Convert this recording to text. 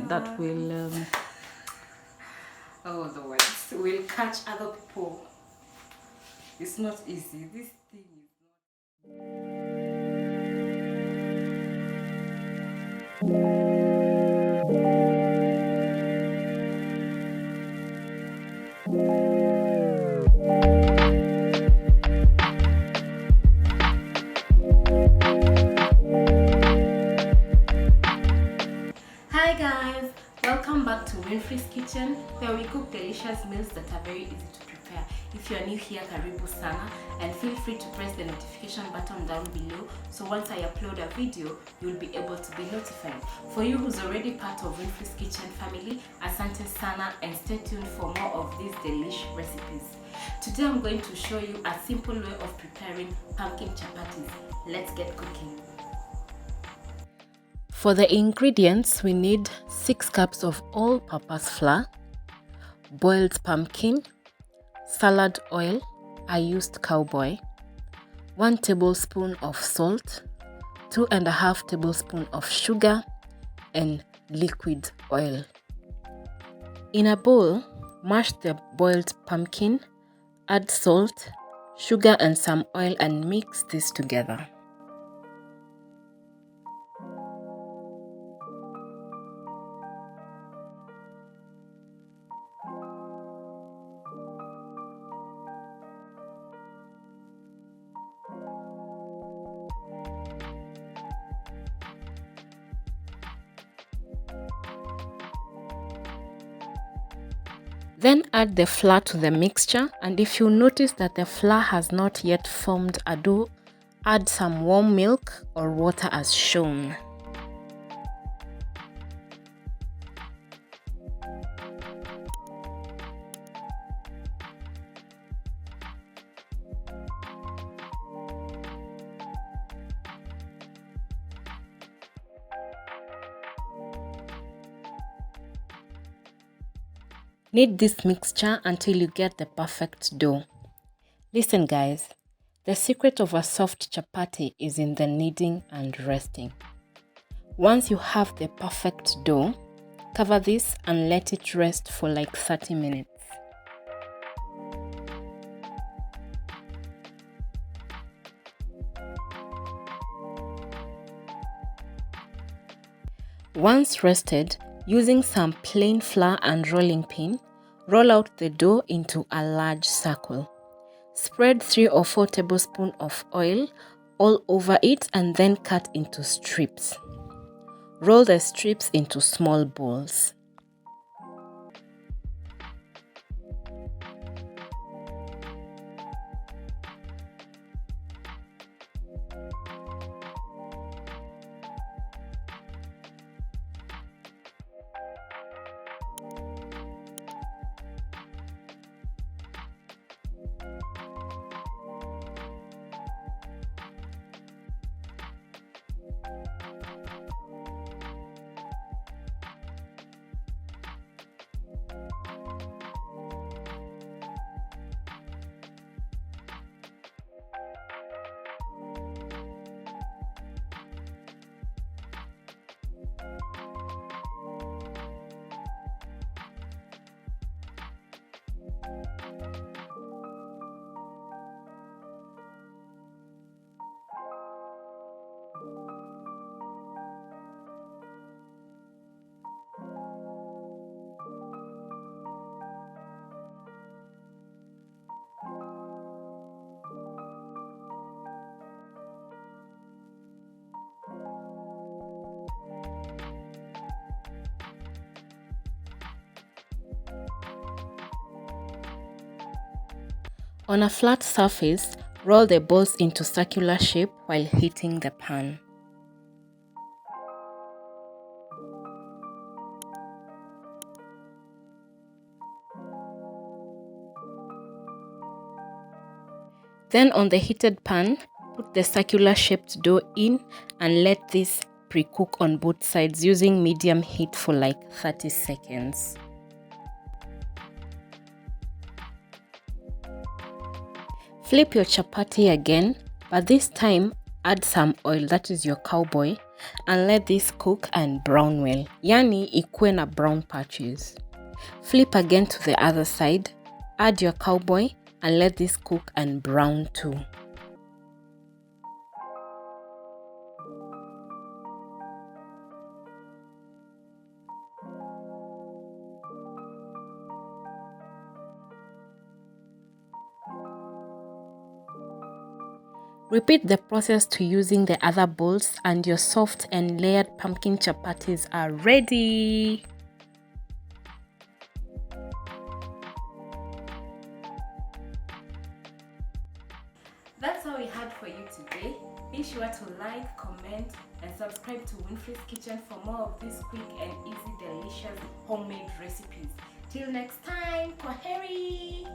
that will oh, the words will catch other people. It's not easy. This thing is Hi guys, welcome back to Winnfrey's kitchen, where we cook delicious meals that are very easy to prepare. If you are new here, karibu sana, and feel free to press the notification button down below so once I upload a video, you'll be able to be notified. For you who's already part of Winnfrey's kitchen family, asante sana, and stay tuned for more of these delicious recipes. Today I'm going to show you a simple way of preparing pumpkin chapatis. Let's get cooking. For the ingredients, we need 6 cups of all-purpose flour, boiled pumpkin, salad oil, I used cowboy, 1 tablespoon of salt, 2.5 tablespoons of sugar, and liquid oil. In a bowl, mash the boiled pumpkin, add salt, sugar, and some oil and mix this together. Then add the flour to the mixture, and if you notice that the flour has not yet formed a dough, add some warm milk or water as shown. Knead this mixture until you get the perfect dough. Listen guys, the secret of a soft chapati is in the kneading and resting. Once you have the perfect dough, cover this and let it rest for like 30 minutes. Once rested, using some plain flour and rolling pin, roll out the dough into a large circle. Spread 3 or 4 tablespoons of oil all over it and then cut into strips. Roll the strips into small balls. On a flat surface, roll the balls into circular shape while heating the pan. Then on the heated pan, put the circular shaped dough in and let this pre-cook on both sides using medium heat for like 30 seconds. Flip your chapati again, but this time add some oil, that is your cowboy, and let this cook and brown well. Yani ikuwe na brown patches. Flip again to the other side, add your cowboy and let this cook and brown too. Repeat the process to using the other bowls and your soft and layered pumpkin chapatis are ready. That's all we had for you today. Be sure to like, comment, and subscribe to Winnfrey's Kitchen for more of these quick and easy, delicious homemade recipes. Till next time, kwaheri!